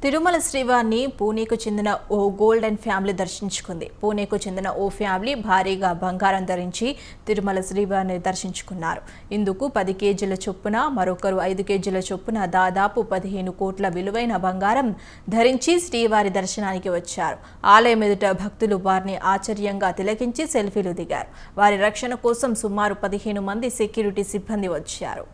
తిరుమల శ్రీవారిని పూణేకు చెందిన ఓ golden family దర్శించుకుంది. పూణేకు చెందిన ఓ ఫ్యామిలీ భారీగా బంగారం ధరించి తిరుమల శ్రీవారిని దర్శించుకున్నారు. ఇందుకు 10 కేజీల చొప్పున, మరొకరు 5 కేజీల చొప్పున దాదాపు 15 కోట్ల విలువైన బంగారం ధరించి శ్రీవారి దర్శనానికి వచ్చారు. ఆలయం ఎదుట భక్తులు వారిని ఆశ్చర్యంగా తిలకించి సెల్ఫీలు దిగారు. వారి రక్షణ కోసం సుమారు 15 మంది సెక్యూరిటీ సిబ్బంది వచ్చారు.